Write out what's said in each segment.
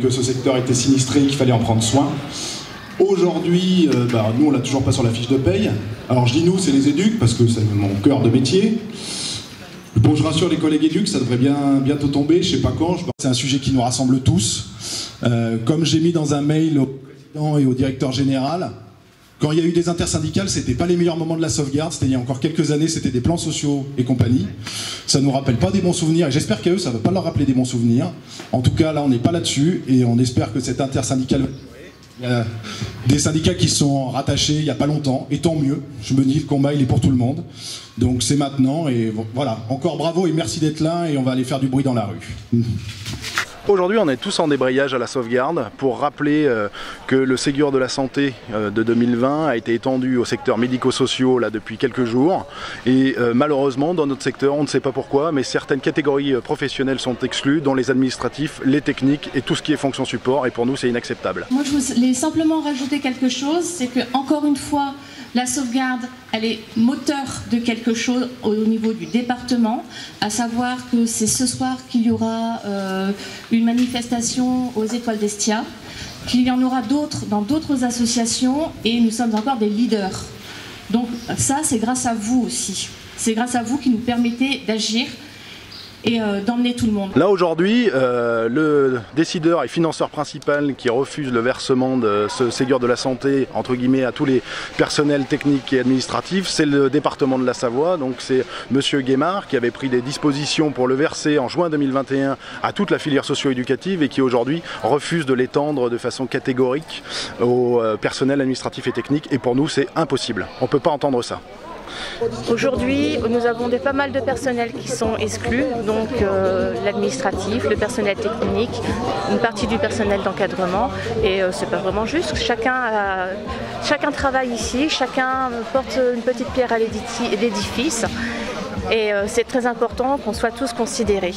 que ce secteur était sinistré et qu'il fallait en prendre soin. Aujourd'hui, nous on l'a toujours pas sur la fiche de paye. Alors je dis nous, c'est les éducs parce que c'est mon cœur de métier. Bon, je rassure les collègues éducs, ça devrait bientôt tomber, je sais pas quand. C'est un sujet qui nous rassemble tous. Comme j'ai mis dans un mail au président et au directeur général, quand il y a eu des intersyndicales, c'était pas les meilleurs moments de la sauvegarde, c'était il y a encore quelques années, c'était des plans sociaux et compagnie. Ça nous rappelle pas des bons souvenirs, et j'espère qu'à eux, ça va pas leur rappeler des bons souvenirs. En tout cas, là, on n'est pas là-dessus, et on espère que cette intersyndicale... Il y a des syndicats qui sont rattachés il n'y a pas longtemps, et tant mieux. Je me dis, le combat, il est pour tout le monde. Donc c'est maintenant, et voilà. Encore bravo et merci d'être là, et on va aller faire du bruit dans la rue. Aujourd'hui, on est tous en débrayage à la sauvegarde pour rappeler que le Ségur de la santé de 2020 a été étendu au secteur médico-sociaux là depuis quelques jours. Et malheureusement, dans notre secteur, on ne sait pas pourquoi, mais certaines catégories professionnelles sont exclues, dont les administratifs, les techniques et tout ce qui est fonction support. Et pour nous, c'est inacceptable. Moi, je voulais simplement rajouter quelque chose, c'est que encore une fois, la sauvegarde, elle est moteur de quelque chose au niveau du département, à savoir que c'est ce soir qu'il y aura une manifestation aux Étoiles d'Estia, qu'il y en aura d'autres dans d'autres associations et nous sommes encore des leaders. Donc ça, c'est grâce à vous aussi. C'est grâce à vous qui nous permettez d'agir et d'emmener tout le monde. Là aujourd'hui, le décideur et financeur principal qui refuse le versement de ce Ségur de la santé, entre guillemets, à tous les personnels techniques et administratifs, c'est le département de la Savoie. Donc c'est Monsieur Guémard qui avait pris des dispositions pour le verser en juin 2021 à toute la filière socio-éducative et qui aujourd'hui refuse de l'étendre de façon catégorique au personnel administratif et technique. Et pour nous, c'est impossible. On ne peut pas entendre ça. Aujourd'hui, nous avons pas mal de personnels qui sont exclus, donc l'administratif, le personnel technique, une partie du personnel d'encadrement, et c'est pas vraiment juste. Chacun travaille ici, chacun porte une petite pierre à l'édifice, et c'est très important qu'on soit tous considérés.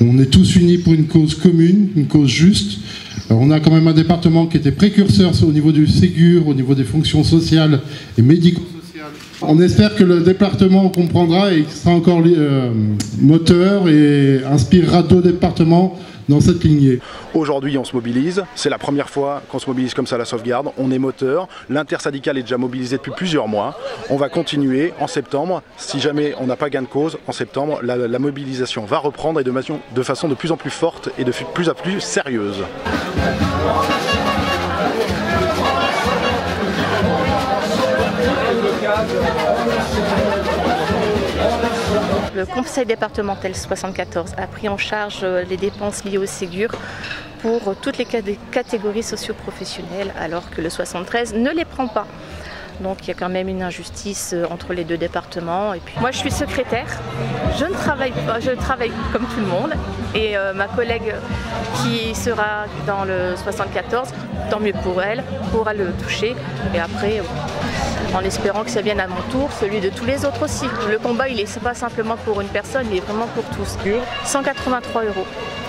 On est tous unis pour une cause commune, une cause juste. On a quand même un département qui était précurseur au niveau du Ségur, au niveau des fonctions sociales et médico-sociales. On espère que le département comprendra et sera encore moteur et inspirera d'autres départements dans cette lignée. Aujourd'hui, on se mobilise. C'est la première fois qu'on se mobilise comme ça à la sauvegarde. On est moteur. L'intersyndicale est déjà mobilisée depuis plusieurs mois. On va continuer en septembre. Si jamais on n'a pas gain de cause, en septembre, la mobilisation va reprendre et de façon de plus en plus forte et de plus en plus sérieuse. Le conseil départemental 74 a pris en charge les dépenses liées au Ségur pour toutes les catégories socio-professionnelles, alors que le 73 ne les prend pas. Donc il y a quand même une injustice entre les deux départements. Et puis, moi je suis secrétaire, je ne travaille pas, je travaille comme tout le monde. Et ma collègue qui sera dans le 74, tant mieux pour elle, pourra le toucher. Et après, en espérant que ça vienne à mon tour, celui de tous les autres aussi. Le combat, il n'est pas simplement pour une personne, il est vraiment pour tous. 183 €.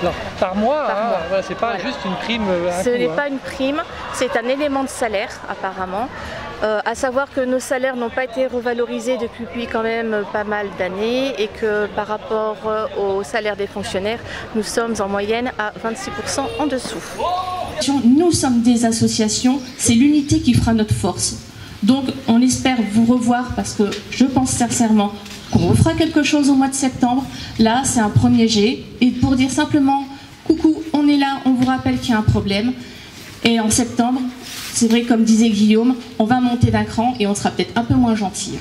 Non, par mois, mois. C'est pas juste une prime. Ce n'est pas une prime, c'est un élément de salaire apparemment. À savoir que nos salaires n'ont pas été revalorisés depuis quand même pas mal d'années et que par rapport au salaire des fonctionnaires, nous sommes en moyenne à 26% en dessous. Nous sommes des associations, c'est l'unité qui fera notre force. Donc on espère vous revoir parce que je pense sincèrement qu'on refera quelque chose au mois de septembre. Là, c'est un premier jet. Et pour dire simplement, coucou, on est là, on vous rappelle qu'il y a un problème. Et en septembre, c'est vrai, comme disait Guillaume, on va monter d'un cran et on sera peut-être un peu moins gentil.